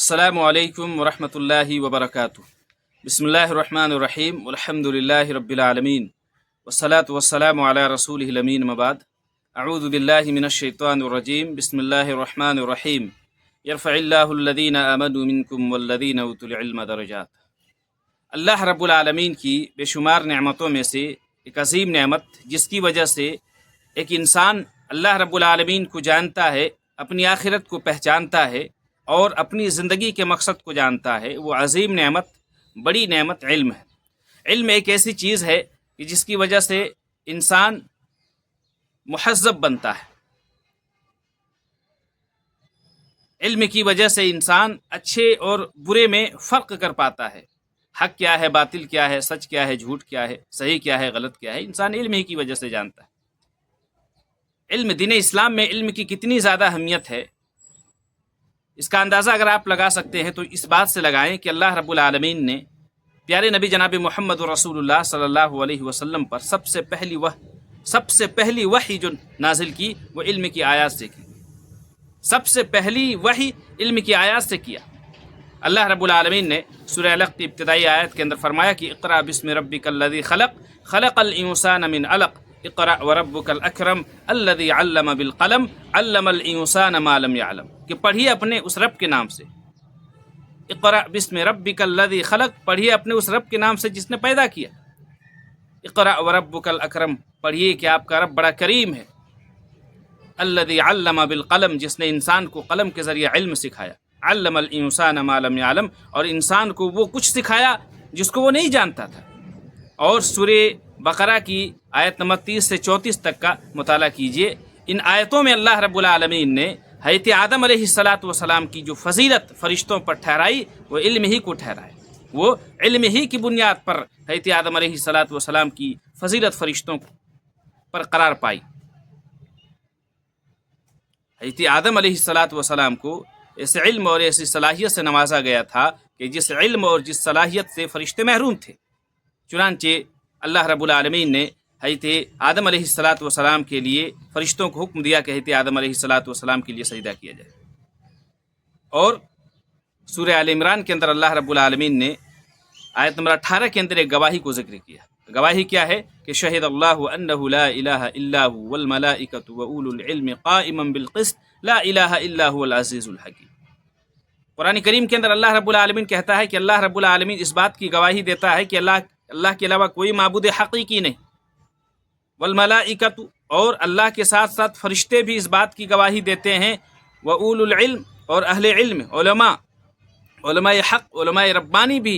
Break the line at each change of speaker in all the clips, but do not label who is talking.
السلام علیکم ورحمۃ اللہ وبرکاتہ۔ بسم اللہ الرحمن الرحیم والحمد للہ رب العالمین والصلاة والسلام علی رسولہ الامین اما بعد۔ اعوذ باللہ من الشیطان الرجیم، بسم اللہ الرحمن الرحیم۔ یرفع اللہ الذین آمنوا منکم والذین اوتوا العلم درجات۔ اللہ رب العالمین کی بے شمار نعمتوں میں سے ایک عظیم نعمت، جس کی وجہ سے ایک انسان اللہ رب العالمین کو جانتا ہے، اپنی آخرت کو پہچانتا ہے اور اپنی زندگی کے مقصد کو جانتا ہے، وہ عظیم نعمت، بڑی نعمت علم ہے۔ علم ایک ایسی چیز ہے کہ جس کی وجہ سے انسان مہذب بنتا ہے۔ علم کی وجہ سے انسان اچھے اور برے میں فرق کر پاتا ہے، حق کیا ہے، باطل کیا ہے، سچ کیا ہے، جھوٹ کیا ہے، صحیح کیا ہے، غلط کیا ہے، انسان علم ہی کی وجہ سے جانتا ہے۔ علم، دین اسلام میں علم کی کتنی زیادہ اہمیت ہے، اس کا اندازہ اگر آپ لگا سکتے ہیں تو اس بات سے لگائیں کہ اللہ رب العالمین نے پیارے نبی جناب محمد رسول اللہ صلی اللہ علیہ وسلم پر سب سے پہلی وحی جو نازل کی وہ علم کی آیات سے کی۔ سب سے پہلی وحی علم کی آیات سے کیا۔ اللہ رب العالمین نے سورہ علق کی ابتدائی آیت کے اندر فرمایا کہ اقرأ بسم ربک الذی خلق، خلق الانسان من علق، اقرأ وربک الاکرم الذی علم بالقلم، علم الانسان ما لم يعلم، کہ پڑھیے اپنے اس رب کے نام سے۔ اقرأ بسم ربک الذی خلق، پڑھیے اپنے اس رب کے نام سے جس نے پیدا کیا۔ اقرأ وربک الاکرم، پڑھیے کہ آپ کا رب بڑا کریم ہے۔ الذی علم بالقلم، جس نے انسان کو قلم کے ذریعے علم سکھایا۔ علم الانسان ما لم يعلم، اور انسان کو وہ کچھ سکھایا جس کو وہ نہیں جانتا تھا۔ اور سورہ بقرہ کی آیت نمبر 30 سے 34 تک کا مطالعہ کیجئے۔ ان آیتوں میں اللہ رب العالمین نے حضرت آدم علیہ السلام کی جو فضیلت فرشتوں پر ٹھہرائی، وہ علم ہی کو ٹھہرائے۔ وہ علم ہی کی بنیاد پر حضرت آدم علیہ السلام کی فضیلت فرشتوں پر قرار پائی۔ حضرت آدم علیہ السلام کو ایسے علم اور ایسی صلاحیت سے نوازا گیا تھا کہ جس علم اور جس صلاحیت سے فرشتے محروم تھے۔ چنانچہ اللہ رب العالمین نے حضرت آدم علیہ السلام کے لیے فرشتوں کو حکم دیا کہ حضرت آدم علیہ السلام کے لیے سجدہ کیا جائے۔ اور سورہ آل عمران کے اندر اللہ رب العالمین نے آیت نمبر 18 کے اندر ایک گواہی کو ذکر کیا۔ گواہی کیا ہے کہ شہد اللہ انہ لا الہ الا هو والملائکۃ واولو العلم قائما بالقسط لا الہ الا هو العزیز الحکیم۔ قرآن کریم کے اندر اللہ رب العالمین کہتا ہے کہ اللہ رب العالمین اس بات کی گواہی دیتا ہے کہ اللہ کے علاوہ کوئی معبود حقیقی نہیں۔ والملائکۃ، اور اللہ کے ساتھ ساتھ فرشتے بھی اس بات کی گواہی دیتے ہیں۔ واولو العلم، اور اہل علم، علماء حق، علماء ربانی بھی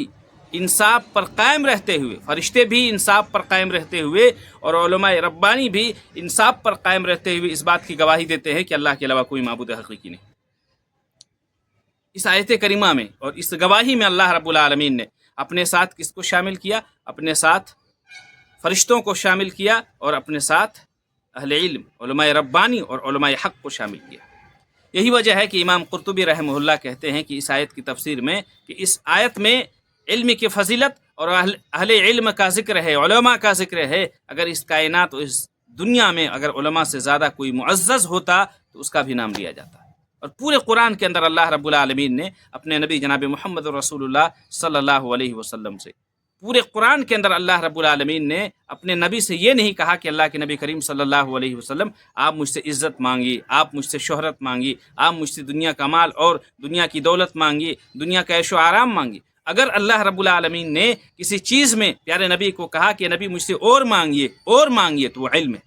انصاف پر قائم رہتے ہوئے، فرشتے بھی انصاف پر قائم رہتے ہوئے اور علماء ربانی بھی انصاف پر قائم رہتے ہوئے اس بات کی گواہی دیتے ہیں کہ اللہ کے علاوہ کوئی معبود حقیقی نہیں۔ اس آیت کریمہ میں اور اس گواہی میں اللہ رب العالمین نے اپنے ساتھ کس کو شامل کیا؟ اپنے ساتھ فرشتوں کو شامل کیا اور اپنے ساتھ اہل علم، علماء ربانی اور علماء حق کو شامل کیا۔ یہی وجہ ہے کہ امام قرطبی رحمہ اللہ کہتے ہیں کہ اس آیت کی تفسیر میں کہ اس آیت میں علم کی فضیلت اور اہل علم کا ذکر ہے، علماء کا ذکر ہے۔ اگر اس کائنات اور اس دنیا میں اگر علماء سے زیادہ کوئی معزز ہوتا تو اس کا بھی نام لیا جاتا۔ اور پورے قرآن کے اندر اللہ رب العالمین نے اپنے نبی جناب محمد رسول اللہ صلی اللہ علیہ وسلم سے، پورے قرآن کے اندر اللہ رب العالمین نے اپنے نبی سے یہ نہیں کہا کہ اللہ کے نبی کریم صلی اللہ علیہ وسلم آپ مجھ سے عزت مانگیے، آپ مجھ سے شہرت مانگیے، آپ مجھ سے دنیا کا مال اور دنیا کی دولت مانگیے، دنیا کا عیش و آرام مانگیے۔ اگر اللہ رب العالمین نے کسی چیز میں پیارے نبی کو کہا کہ نبی مجھ سے اور مانگیے تو وہ علم ہے،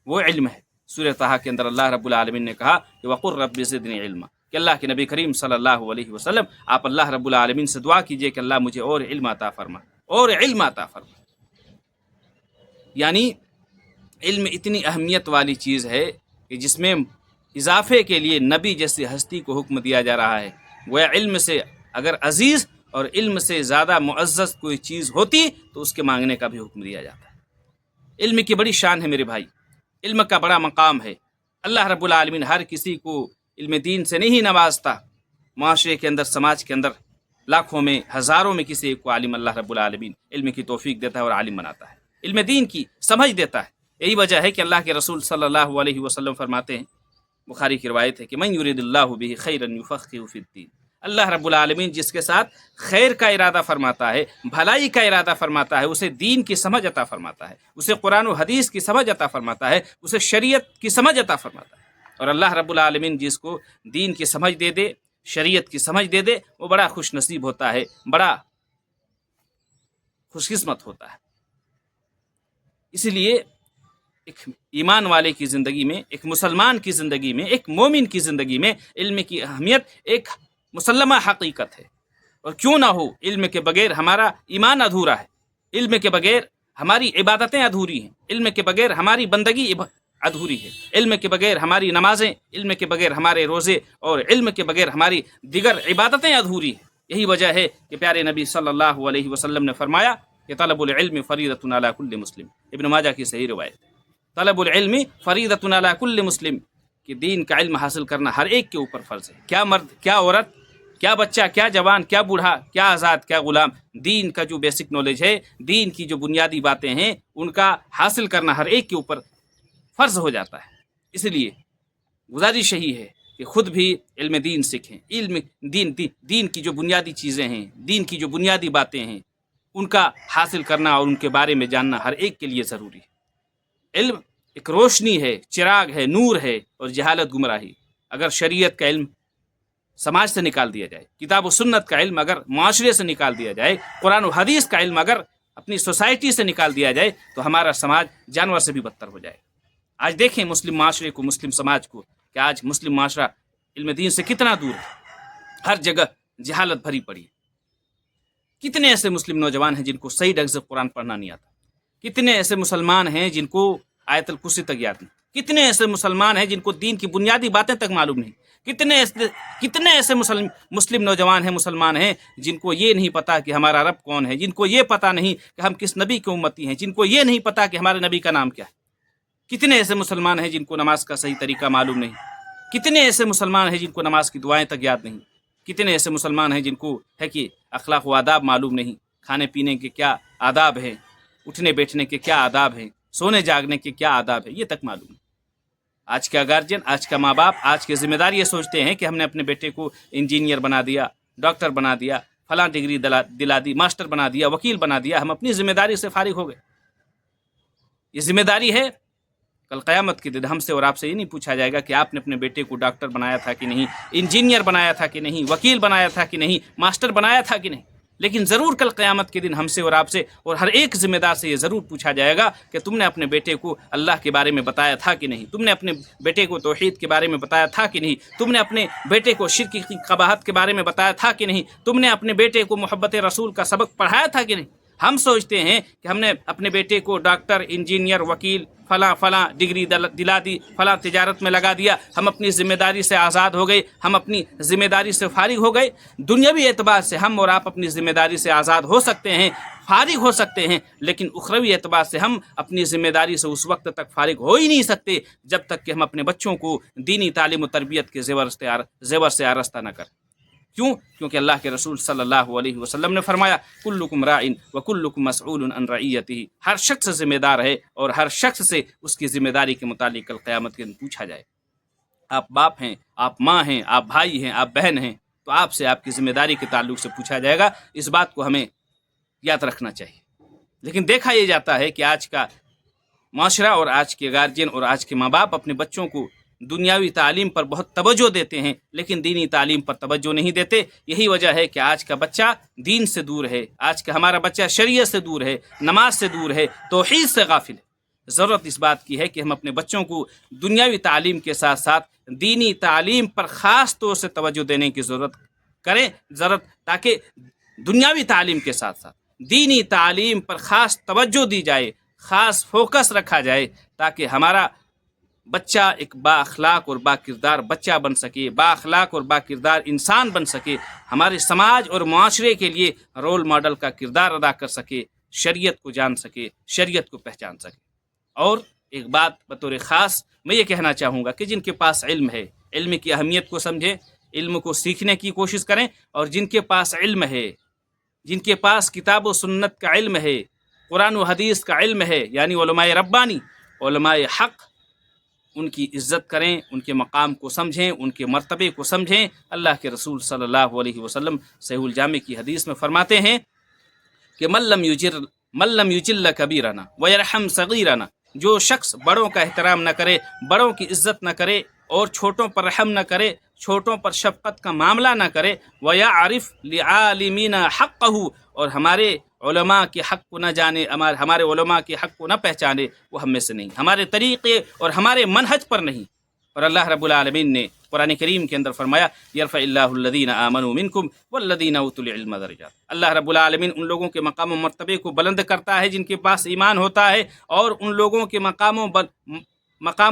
وہ علم ہے۔ سورہ طہ کے اندر اللہ رب العالمین نے کہا کہ وقل رب زدنی علما، کہ اللہ کے نبی کریم صلی اللہ علیہ وسلم آپ اللہ رب العالمین سے دعا کیجئے کہ اللہ مجھے اور علم عطا فرما، اور علم عطا فرما۔ یعنی علم اتنی اہمیت والی چیز ہے کہ جس میں اضافے کے لیے نبی جیسی ہستی کو حکم دیا جا رہا ہے۔ گویا علم سے اگر عزیز اور علم سے زیادہ معزز کوئی چیز ہوتی تو اس کے مانگنے کا بھی حکم دیا جاتا ہے۔ علم کی بڑی شان ہے میرے بھائی، علم کا بڑا مقام ہے۔ اللہ رب العالمین ہر کسی کو علم دین سے نہیں نوازتا۔ معاشرے کے اندر، سماج کے اندر لاکھوں میں، ہزاروں میں کسی ایک کو عالم اللہ رب العالمین علم کی توفیق دیتا ہے اور عالم بناتا ہے، علم دین کی سمجھ دیتا ہے۔ یہی وجہ ہے کہ اللہ کے رسول صلی اللہ علیہ وسلم فرماتے ہیں، بخاری کی روایت ہے کہ من یرید اللہ بہ خیرا یفقہہ فی الدین، اللہ رب العالمین جس کے ساتھ خیر کا ارادہ فرماتا ہے، بھلائی کا ارادہ فرماتا ہے، اسے دین کی سمجھ عطا فرماتا ہے، اسے قرآن و حدیث کی سمجھ عطا فرماتا ہے، اسے شریعت کی سمجھ عطا فرماتا ہے۔ اور اللہ رب العالمین جس کو دین کی سمجھ دے دے، شریعت کی سمجھ دے دے، وہ بڑا خوش نصیب ہوتا ہے، بڑا خوش قسمت ہوتا ہے۔ اسی لیے ایک ایمان والے کی زندگی میں، ایک مسلمان کی زندگی میں، ایک مومن کی زندگی میں علم کی اہمیت ایک مسلمہ حقیقت ہے۔ اور کیوں نہ ہو، علم کے بغیر ہمارا ایمان ادھورا ہے، علم کے بغیر ہماری عبادتیں ادھوری ہیں، علم کے بغیر ہماری بندگی ادھوری ہے، علم کے بغیر ہماری نمازیں، علم کے بغیر ہمارے روزے، اور علم کے بغیر ہماری دیگر عبادتیں ادھوری ہیں۔ یہی وجہ ہے کہ پیارے نبی صلی اللہ علیہ وسلم نے فرمایا کہ طلب العلم فریضۃ علی کل مسلم، ابن ماجہ کی صحیح روایت، طلب العلم فریضۃ علی کل مسلم، کہ دین کا علم حاصل کرنا ہر ایک کے اوپر فرض ہے، کیا مرد، کیا عورت، کیا بچہ، کیا جوان، کیا بوڑھا، کیا آزاد، کیا غلام، دین کا جو بیسک نالج ہے، دین کی جو بنیادی باتیں ہیں، ان کا حاصل کرنا ہر ایک کے اوپر فرض ہو جاتا ہے۔ اس لیے گزارش یہی ہے کہ خود بھی علم دین سیکھیں، علم دین کی جو بنیادی چیزیں ہیں، دین کی جو بنیادی باتیں ہیں، ان کا حاصل کرنا اور ان کے بارے میں جاننا ہر ایک کے لیے ضروری ہے۔ علم ایک روشنی ہے، چراغ ہے، نور ہے، اور جہالت گمراہی۔ اگر شریعت کا علم سماج سے نکال دیا جائے، کتاب و سنت کا علم اگر معاشرے سے نکال دیا جائے، قرآن و حدیث کا علم اگر اپنی سوسائٹی سے نکال دیا جائے، تو ہمارا سماج جانور سے بھی بدتر ہو جائے۔ آج دیکھیں مسلم معاشرے کو، مسلم سماج کو، کہ آج مسلم معاشرہ علم دین سے کتنا دور ہے، ہر جگہ جہالت بھری پڑی ہے۔ کتنے ایسے مسلم نوجوان ہیں جن کو صحیح ڈھنگ سے قرآن پڑھنا نہیں آتا، کتنے ایسے مسلمان ہیں جن کو آیت الکرسی تک یاد نہیں، کتنے ایسے مسلمان ہیں جن کو دین کی بنیادی باتیں تک معلوم نہیں، کتنے ایسے مسلم نوجوان ہیں، مسلمان ہیں، جن کو یہ نہیں پتا کہ ہمارا رب کون ہے، جن کو یہ پتا نہیں کہ ہم کس نبی کے امتی ہیں، جن کو یہ نہیں پتا کہ ہمارے نبی کا نام کیا ہے۔ کتنے ایسے مسلمان ہیں جن کو نماز کا صحیح طریقہ معلوم نہیں، کتنے ایسے مسلمان ہیں جن کو نماز کی دعائیں تک یاد نہیں، کتنے ایسے مسلمان ہیں جن کو ہے کہ اخلاق و آداب معلوم نہیں، کھانے پینے کے کیا آداب ہیں، اٹھنے بیٹھنے کے کیا آداب ہیں، سونے جاگنے کے کیا آداب ہیں، یہ تک معلوم نہیں۔ آج کا گارجین، آج کا ماں باپ، آج کے ذمہ دار یہ سوچتے ہیں کہ ہم نے اپنے بیٹے کو انجینئر بنا دیا، ڈاکٹر بنا دیا، فلاں ڈگری دلا دی، ماسٹر بنا دیا، وکیل بنا دیا، ہم اپنی ذمہ داری سے فارغ ہو گئے۔ یہ ذمہ داری ہے، کل قیامت کے دن ہم سے اور آپ سے یہ نہیں پوچھا جائے گا کہ آپ نے اپنے بیٹے کو ڈاکٹر بنایا تھا کہ نہیں، انجینئر بنایا تھا کہ نہیں، وکیل بنایا تھا کہ نہیں، ماسٹر بنایا تھا کہ نہیں۔ لیکن ضرور کل قیامت کے دن ہم سے اور آپ سے اور ہر ایک ذمہ دار سے یہ ضرور پوچھا جائے گا کہ تم نے اپنے بیٹے کو اللہ کے بارے میں بتایا تھا کہ نہیں، تم نے اپنے بیٹے کو توحید کے بارے میں بتایا تھا کہ نہیں، تم نے اپنے بیٹے کو شرک کی قباحت کے بارے میں بتایا تھا کہ نہیں، تم نے اپنے بیٹے کو محبت رسول کا سبق پڑھایا تھا کہ نہیں۔ ہم سوچتے ہیں کہ ہم نے اپنے بیٹے کو ڈاکٹر، انجینئر، وکیل، فلاں ڈگری دلا دی، فلاں تجارت میں لگا دیا، ہم اپنی ذمہ داری سے آزاد ہو گئے، ہم اپنی ذمہ داری سے فارغ ہو گئے۔ دنیاوی اعتبار سے ہم اور آپ اپنی ذمہ داری سے آزاد ہو سکتے ہیں، فارغ ہو سکتے ہیں، لیکن اخروی اعتبار سے ہم اپنی ذمہ داری سے اس وقت تک فارغ ہو ہی نہیں سکتے جب تک کہ ہم اپنے بچوں کو دینی تعلیم و تربیت کے زیور سے آراستہ نہ کریں۔ کیوں؟ کیونکہ اللہ کے رسول صلی اللہ علیہ وسلم نے فرمایا کلکم راعٍ وکلکم مسئول عن رعیتہ، ہر شخص ذمہ دار ہے اور ہر شخص سے اس کی ذمہ داری کے متعلق کل قیامت کے دن پوچھا جائے۔ آپ باپ ہیں، آپ ماں ہیں، آپ بھائی ہیں، آپ بہن ہیں، تو آپ سے آپ کی ذمہ داری کے تعلق سے پوچھا جائے گا۔ اس بات کو ہمیں یاد رکھنا چاہیے۔ لیکن دیکھا یہ جاتا ہے کہ آج کا معاشرہ اور آج کے گارجین اور آج کے ماں باپ اپنے بچوں کو دنیاوی تعلیم پر بہت توجہ دیتے ہیں، لیکن دینی تعلیم پر توجہ نہیں دیتے۔ یہی وجہ ہے کہ آج کا بچہ دین سے دور ہے، آج کا ہمارا بچہ شریعت سے دور ہے، نماز سے دور ہے، توحید سے غافل ہے۔ ضرورت اس بات کی ہے کہ ہم اپنے بچوں کو دنیاوی تعلیم کے ساتھ ساتھ دینی تعلیم پر خاص طور سے توجہ دینے کی ضرورت کریں، تاکہ دنیاوی تعلیم کے ساتھ ساتھ دینی تعلیم پر خاص توجہ دی جائے، خاص فوکس رکھا جائے، تاکہ ہمارا بچہ ایک با اخلاق اور با کردار بچہ بن سکے، با اخلاق اور با کردار انسان بن سکے، ہمارے سماج اور معاشرے کے لیے رول ماڈل کا کردار ادا کر سکے، شریعت کو جان سکے، شریعت کو پہچان سکے۔ اور ایک بات بطور خاص میں یہ کہنا چاہوں گا کہ جن کے پاس علم ہے، علم کی اہمیت کو سمجھیں، علم کو سیکھنے کی کوشش کریں، اور جن کے پاس علم ہے، جن کے پاس کتاب و سنت کا علم ہے، قرآن و حدیث کا علم ہے، یعنی علماء ربانی، علماء حق، ان کی عزت کریں، ان کے مقام کو سمجھیں، ان کے مرتبے کو سمجھیں۔ اللہ کے رسول صلی اللہ علیہ وسلم صحیح الجامع کی حدیث میں فرماتے ہیں کہ من لم یجل کبیرنا ویرحم صغیرنا، جو شخص بڑوں کا احترام نہ کرے، بڑوں کی عزت نہ کرے اور چھوٹوں پر رحم نہ کرے، چھوٹوں پر شفقت کا معاملہ نہ کرے، ویعرف لعالمین حقہ، اور ہمارے علماء کے حق کو نہ جانے، ہمارے علماء کے حق کو نہ پہچانے، وہ ہم میں سے نہیں، ہمارے طریقے اور ہمارے منہج پر نہیں۔ اور اللہ رب العالمین نے قرآن کریم کے اندر فرمایا یرفع اللہ الذین آمنوا منکم والذین اوتوا العلم درجات، اللہ رب العالمین ان لوگوں کے مقام و مرتبے کو بلند کرتا ہے جن کے پاس ایمان ہوتا ہے، اور ان لوگوں کے مقام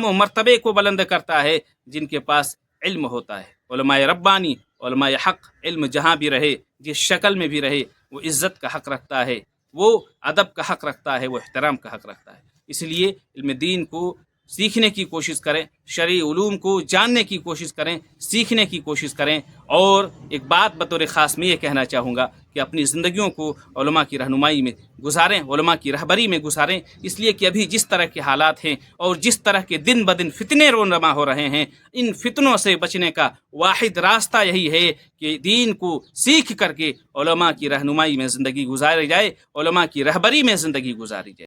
و مرتبے کو بلند کرتا ہے جن کے پاس علم ہوتا ہے۔ علماء ربانی، علماء حق، علم جہاں بھی رہے، جس شکل میں بھی رہے، وہ عزت کا حق رکھتا ہے، وہ ادب کا حق رکھتا ہے، وہ احترام کا حق رکھتا ہے۔ اس لیے علم دین کو سیکھنے کی کوشش کریں، شرعی علوم کو جاننے کی کوشش کریں، سیکھنے کی کوشش کریں۔ اور ایک بات بطور خاص میں یہ کہنا چاہوں گا کہ اپنی زندگیوں کو علماء کی رہنمائی میں گزاریں، علماء کی رہبری میں گزاریں، اس لیے کہ ابھی جس طرح کے حالات ہیں اور جس طرح کے دن بدن فتنے رونما ہو رہے ہیں، ان فتنوں سے بچنے کا واحد راستہ یہی ہے کہ دین کو سیکھ کر کے علماء کی رہنمائی میں زندگی گزاری جائے، علماء کی رہبری میں زندگی گزاری جائے۔